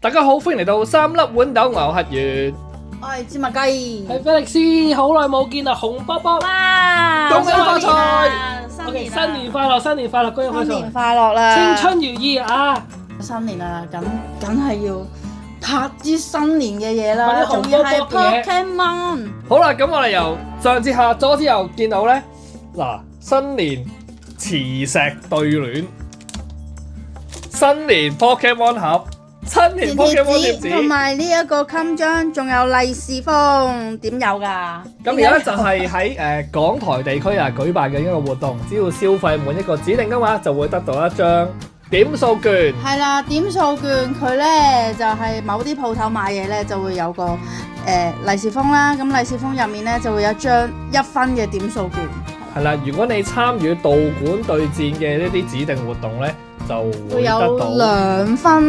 大家好，歡迎嚟到三粒豌豆牛黑月。我係芝麻雞，係菲力斯，好耐冇見啦，紅卜卜，哇！恭喜發財！OK，新年快樂，新年快樂，恭喜發新年財，快樂啦！青春如意啊！新年啊，梗係要拍啲新年嘅嘢啦，拍啲紅仲要係卜卜嘅嘢 Pokemon。好啦，咁我哋由上至下左之後見到咧，嗱，新年磁石對聯，新年 Pokemon 盒，新年 Pokemon 貼紙，同埋呢一個襟章，仲有利是封，點有㗎？咁而家就係喺港台地區啊舉辦嘅一個活動，只要消費滿一個指定金額，就會得到一張點數券。係啦，點數券佢咧就係某啲鋪頭買嘢咧就會有個利是封啦，咁利是封入面咧就會有張1分嘅點數券。係啦，如果你參與道館對戰嘅呢啲指定活動咧，就會會有得到2分。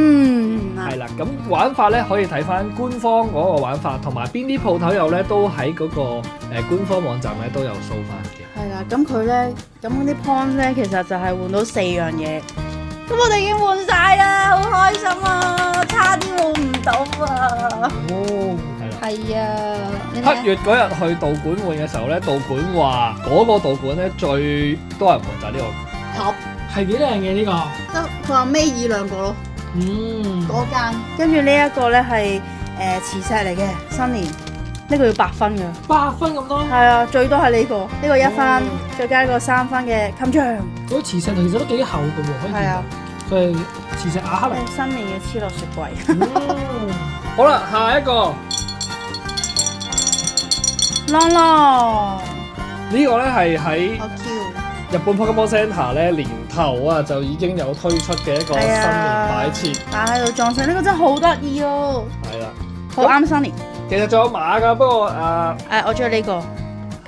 係啦。咁玩法咧可以睇翻官方嗰個玩法，同埋邊啲鋪頭有咧都喺嗰個官方網站咧都有 show 翻嘅。係啦，咁佢咧，咁嗰啲 point 咧，其實就係換到4樣嘢。咁我哋已經換晒啦，好開心啊！差啲換唔到啊！哦，係啦。係啊，你睇黑月嗰日去道館換嘅時候咧，道館話嗰個道館咧最多人換就係呢個。盒係幾靚嘅呢個，得佢話尾二兩個咯，嗰間。跟住呢一個咧係磁石嚟嘅，新年呢個要8分㗎。 8分咁多，係啊，最多係呢個1分，再加一個3分嘅襟章。嗰啲磁石其實都幾厚嘅喎，可以見係啊到，佢係磁石亞克力。新年要黐落雪櫃。好啦，下一個啷啷，呢個咧係喺好 Q。日本 Pokemon Center 咧年頭啊就已經有推出嘅一個新年擺設。擺喺度裝飾，呢個真係好得意哦，係啦，好啱新年。其實仲有馬㗎，不過我中意呢個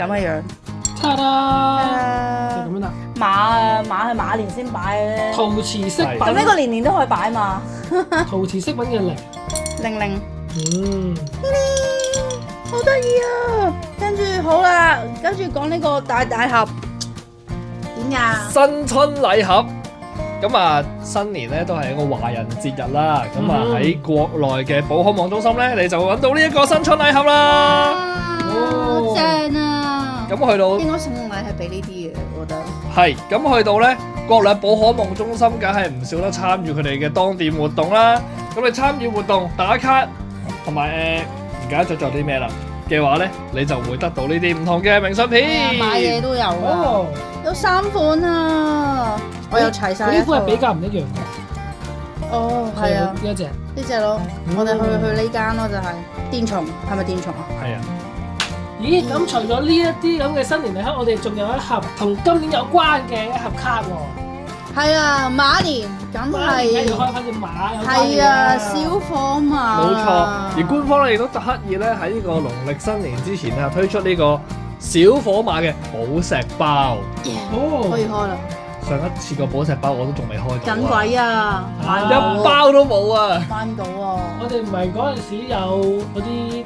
咁嘅樣。ta-da，就咁樣啦。馬係馬年先擺嘅啫。陶瓷飾品，咁呢個年年都可以擺嘛。陶瓷飾品嘅零，零，好得意啊！跟住好啦，跟住講呢個大盒點呀？新春禮盒。咁啊，新年咧都係一個華人節日啦。咁啊喺國內嘅寶可夢中心咧，你就揾到呢一個新春禮盒啦。好正啊！咁去到應該送禮係俾呢啲嘅，我覺得。係，咁去到咧國內寶可夢中心，梗係唔少得參與佢哋嘅當店活動啦。咁你參與活動打卡，同埋唔記得咗做啲咩啦嘅話咧，你就會得到呢啲唔同嘅明信片。買嘢都有啊，有3款啊，我有齊晒。呢款係比較唔一樣嘅。哦，係啊，呢一隻呢隻咯，我哋去呢間咯，就係電蟲，係咪電蟲啊？係啊，咦，咁除咗呢一啲咁嘅新年禮盒，我哋仲有一盒同今年有關嘅一盒卡喎。係啊，馬年梗係要開翻隻馬有關嘅係啊，小火馬。冇錯。而官方咧亦都刻意咧喺呢個農曆新年之前啊，推出呢個小火馬嘅寶石包。可以開啦！上一次個寶石包我都仲未開到緊鬼啊！買唔一到，包都冇啊！買唔到啊！我哋唔係嗰陣時有嗰啲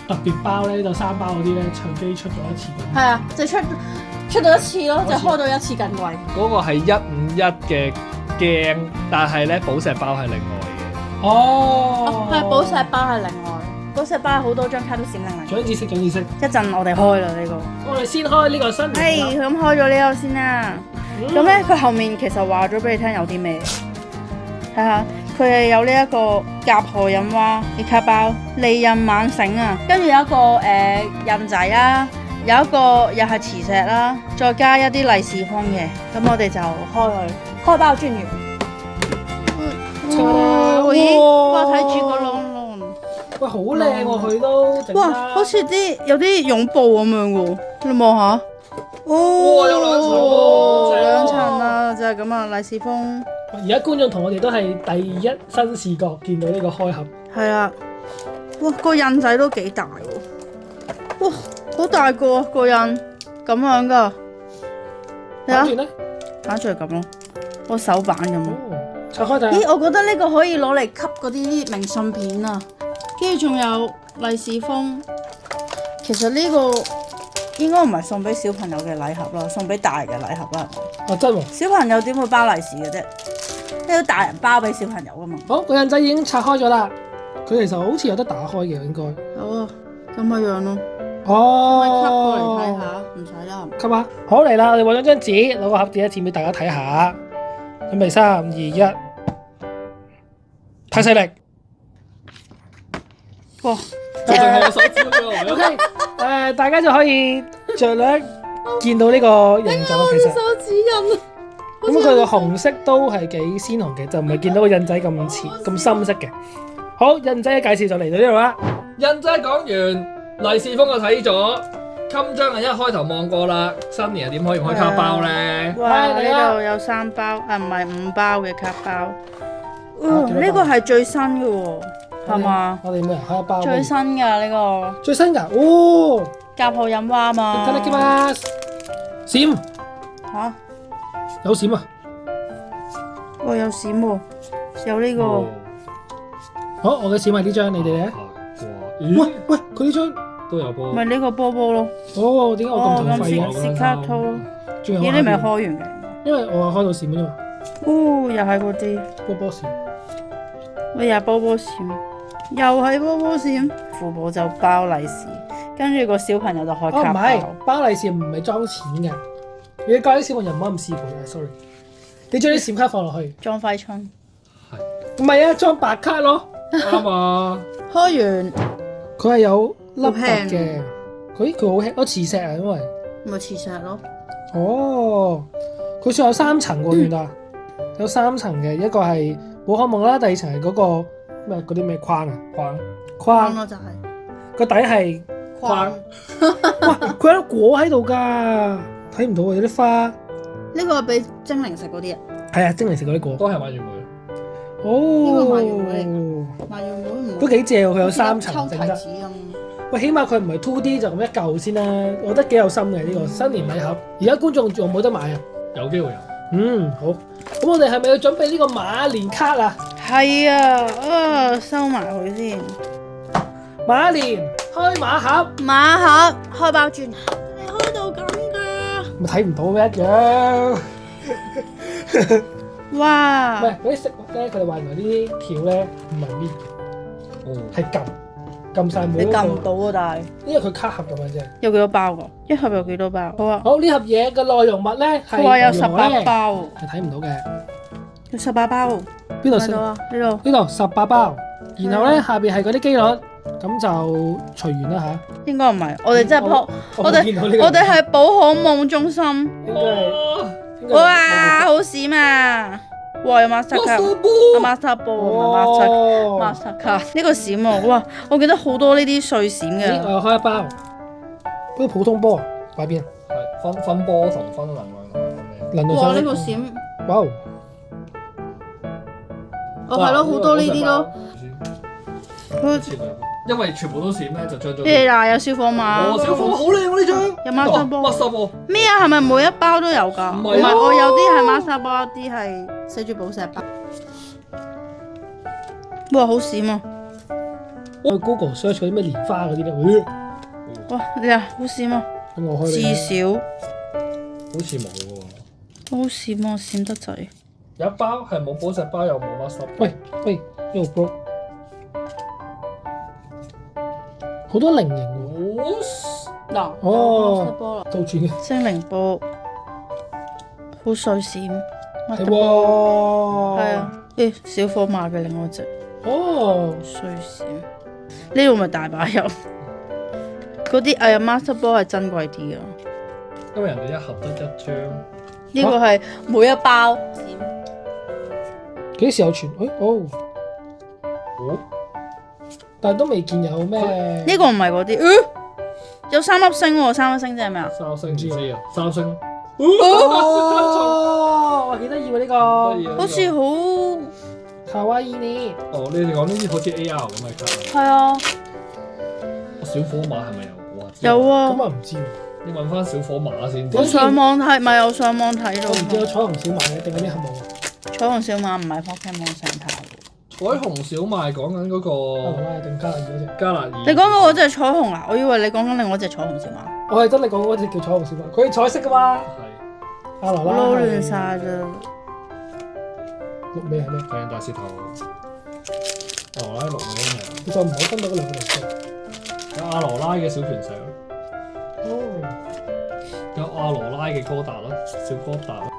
特別包咧，就3包嗰啲咧，隨機出咗一次咁。係啊，就出到一次咯，就開到一次緊貴。嗰個係151嘅鏡，但係咧寶石包係另外嘅。哦，係寶石包係另外，寶石包好多張卡都閃靈靈。長知識，長知識。一陣我哋開啦呢個。我哋先開呢個新年係咁開咗呢個先啦。咁咧佢後面其實話咗俾你聽有啲咩？睇下佢係有呢一個甲賀印蛙嘅卡包、利印猛繩啊，跟住有一個印仔啦，有一個又係磁石啦，再加一啲利是封嘅。咁我哋就開包專員。哇！睇住個窿窿。喂，好靚喎，佢都整得。哇！好似有啲擁抱咁樣嘅喎，你望下。哇有兩層喎兩層啊，就係咁啊，利是封。而家觀眾同我哋都係第一新視覺見到呢個開盒。係啊，哇！個印仔都幾大喎，哇！好大個個印，咁樣噶。跟住咧，打住係咁咯，個手板咁咯。拆開睇下。咦，我覺得呢個可以攞嚟吸嗰啲明信片啊，跟住仲有利是封。其實呢個應該唔係送俾小朋友嘅禮盒啦，送俾大嘅禮盒啦。哦，真喎！小朋友點會包利是嘅啫？啲大人包俾小朋友噶嘛。好，個印仔已經拆開咗啦。佢其實好似有得打開嘅，應該。哦，咁嘅樣咯。可以吸過嚟睇哦，下，唔使啦。吸下。好嚟啦，我哋揾咗張紙，攞個盒子一剪俾大家睇下。準備3、2、1，太細力。哇！就淨係個手指嗰個 OK，大家就可以着略見到呢個形狀啦。其實手指印。咁佢個紅色都係幾鮮紅嘅，就唔係見到個印仔咁淺咁深色嘅。好，印仔嘅介紹就嚟到呢度啦。印仔講完，利是封就睇咗，襟章啊一開頭望過啦。新年點可以唔開卡包咧？哇！嚟啊呢度有3包，唔係5包嘅卡包。幾多包呢個係最新嘅喎，係嘛？我哋每人開一包。最新㗎呢個。最新㗎，哦！甲號飲蛙嘛。いただきます。閃，嚇！有閃啊！哇！有閃喎，有呢個。好，我嘅閃係呢張，你哋咧？咦喂喂，佢呢張，都有波。咪呢個波波咯。哦，點解我咁哦，頹廢嘅？咁切卡套。咦？仲有你未下邊開完嘅？因為我係開到閃嘅啫嘛，哦，又係嗰啲。波閃。喂，又係波波閃，又係波波閃。父母就包利是，跟住個小朋友就開哦，唔卡係包。包利是唔係裝錢嘅，你要教啲小朋友唔好咁市儈嘅，sorry。你將啲閃卡放落去，裝揮春。唔係啊，裝白卡咯。啱啊！開完佢係有粒突好輕嘅，佢好輕，我磁石啊，因為咪磁石咯。哦，佢算有3層喎，原來有3層嘅，一個係寶可夢啦，第2層係嗰個咩嗰啲咩框啊框框，咯就係個底係框。哇，佢有粒果喺度㗎，睇唔到啊，有啲花，呢個係俾精靈食嗰啲啊。係啊，精靈食嗰啲果。都係蔓越莓。哦，呢個蔓越莓蔓越莓唔都幾正喎，佢有3抽層整得。提子咁。喂，起碼佢唔係 2D 就咁一嚿先啦，我覺得幾有心嘅呢個新年禮盒。而家觀眾仲冇得買啊？有機會有。嗯，好。咁我哋係咪要準備呢個馬年卡啊？係啊，收埋佢先。馬年開馬盒，馬盒開包轉，你開到咁㗎？咪睇唔到咩一樣？哇！唔係嗰啲食物咧，佢哋話原來呢啲條咧唔係搣嘅，哦，係撳晒每一個。你撳唔到啊，但係因為佢卡盒咁樣啫。有幾多包㗎？一盒有幾多包？好啊，好，呢盒嘢嘅內容物咧係佢話有牛肉18咧，包，係睇唔到嘅。有18包。邊度睇到啊？呢度。呢度18包，然後咧下邊係嗰啲機率，咁就隨緣啦嚇。應該唔係，我哋真係撲，我冇見到呢個。我哋係寶可夢中心。應該係。應該係哇，好閃啊！哇，有 Master 卡，有 Master 波，唔係 Master 哦。 Master 卡。呢個閃喎，哇！我記得好多呢啲碎閃咦，嘅。我又開一包，嗰個普通波擺邊啊？係分波同分能量同咩？輪到哇！上呢個閃，哇！哦係咯，好多呢啲咯。佢因為全部都閃咧，就將咗。咩嗱？有小火馬，哦，小火好靚喎呢張。有 Master 波。 Master 波。咩啊？係咪每一包都有㗎？唔係啊我有啲係 Master 波，有啲係寫住寶石包。哇！好閃啊！我 Google search 嗰啲咩蓮花嗰啲咧，哇！你啊，好閃啊！咁我開至俾你。少好似冇喎。好閃啊，閃得滯。有一包係冇寶石包又冇 Master 波。喂喂，呢個 bro 好多菱形喎，嗱，哦 Master 波啦，倒轉嘅，精靈波，好碎閃。係喎。係啊，誒小火馬嘅另外一隻哦，碎閃，呢度咪大把有。嗰啲Master 波係珍貴啲啊，因為人哋一盒得一張。呢個係每一包閃。幾時有傳？哦，哦。但係都未見有咩。呢個唔係嗰啲，有3粒星喎，3粒星即係咩啊？三星唔知啊，三星。哦，哇幾得意喎呢個，得意啊好似好卡哇伊呢？哦，你哋講呢啲好似 AR 咁嘅卡。係啊，小火馬係咪有啊？有啊咁。啊唔知喎，你問翻小火馬先。我上網睇，咪有上網睇我唔知有到。彩虹小馬嘅定係啲盒冇啊？彩虹小馬唔係 Pokemon 上頭。彩虹小馬講緊嗰個啊定加勒爾嗰隻？加勒爾。你講嗰隻彩虹啊？我以為你講緊另外一隻彩虹小馬。我係真係講嗰隻叫彩虹小馬，佢係彩色噶嘛？係。阿羅拉撈係亂晒咋。綠尾係咩？太陽大舌頭，阿羅拉綠尾係其實我唔好分到嗰兩個顏色。有阿羅拉嘅小拳石咯，哦，有阿羅拉嘅哥達咯，小哥達咯，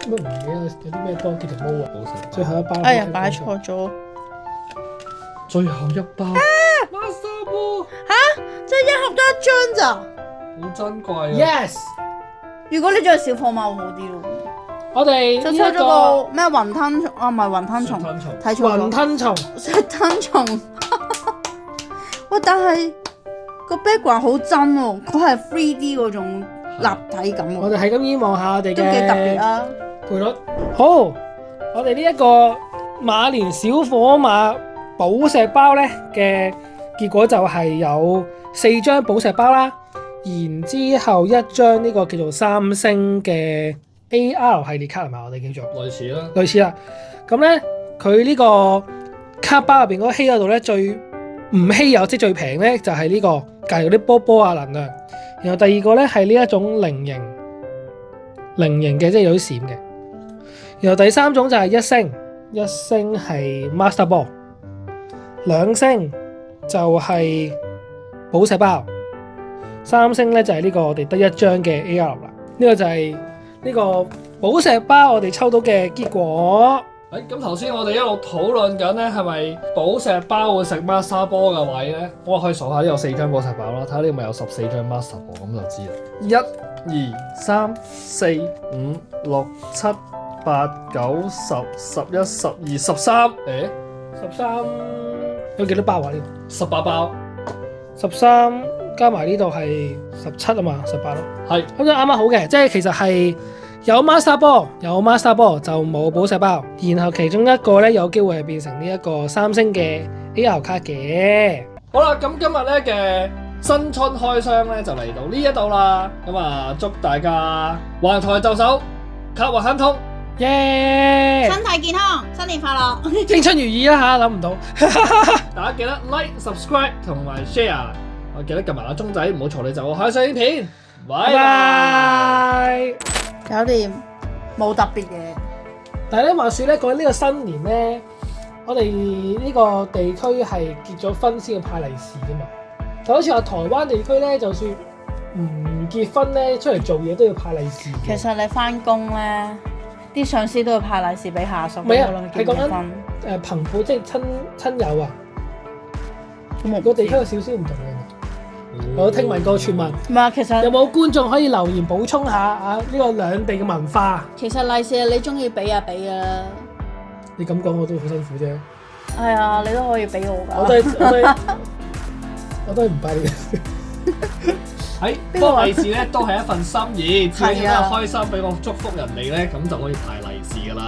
乜唔記得有啲咩多叫做毛啊？寶石包最後一包。哎呀，擺錯咗。最後一包，Master Ball，即係一盒得一張咋？好珍貴啊！ Yes，如果你仲係小火貓好啲咯。我哋就呢一抽咗個個咩雲吞蟲啊，唔係雲吞蟲，吞蟲睇錯雲咗。吞蟲，石吞蟲。喂，但係個 background 好真喎，佢係 3D 嗰種立體感喎，我哋係咁依望下我哋都幾特別嘅啊！賠率。好，我哋呢一個馬連小火馬寶石包咧嘅結果就係有4張寶石包啦，然之後一張呢個叫做三星嘅 AR 系列卡係咪？我哋叫做類似啦，類似啦。咁咧佢呢個卡包入邊嗰個稀有度咧最唔稀有，即係最平咧就係呢個隔離嗰啲波波啊能量。然後第二個咧係呢一種菱形嘅，即係有啲閃嘅。然後第三種就係一星係 Master Ball， 2星就係寶石包，3星咧就係呢個我哋得一張嘅 AR 啦。呢個就係呢個寶石包我哋抽到嘅結果。咁頭先我哋一路討論緊咧，係咪寶石包會食 Master Ball 嘅位咧？我可以數下呢有4張寶石包啦，睇下呢個咪有14張 Master Ball，咁就知啦。1、2、3、4、5、6、7、8、9、10、11、12、13，13有幾多包啊？呢18包，個13加埋呢度係17啊嘛，18咯。係咁就啱啱好嘅，即係其實係有 Master Ball 就冇寶石包，然後其中一個咧有機會係變成呢一個3星嘅 AR 卡嘅。好啦，咁今日咧嘅新春開箱咧就嚟到呢一度啦，咁啊祝大家橫財就手，卡運亨通。耶！身體健康，新年快樂！青春如意啦嚇，諗唔到。大家記得 like、subscribe 同埋 share，我記得撳埋個鐘仔，唔好嘈你走我下一影片。拜拜。拜。搞掂，冇特別嘢。但係咧話説咧，過呢個新年咧，我哋呢個地區係結咗婚先要派利是噶嘛。就好似話台灣地區咧，就算唔結婚咧，出嚟做嘢都要派利是嘅。其實你翻工咧，啲上司都要派利是俾下屬，唔係啊無論係講緊結唔結婚。朋輩即係親友啊，咁我個地區有少少唔同嘅。我聽聞過傳聞，唔係，其實有冇觀眾可以留言補充下啊？呢個兩地嘅文化。其實利是你中意俾就俾噶啦。你咁講我都好辛苦啫。係啊，你都可以俾我㗎。我都係唔拜你嘅。喺不過利是咧都係一份心意，只要你係啊開心俾我祝福人哋咧，咁就可以派利是噶啦。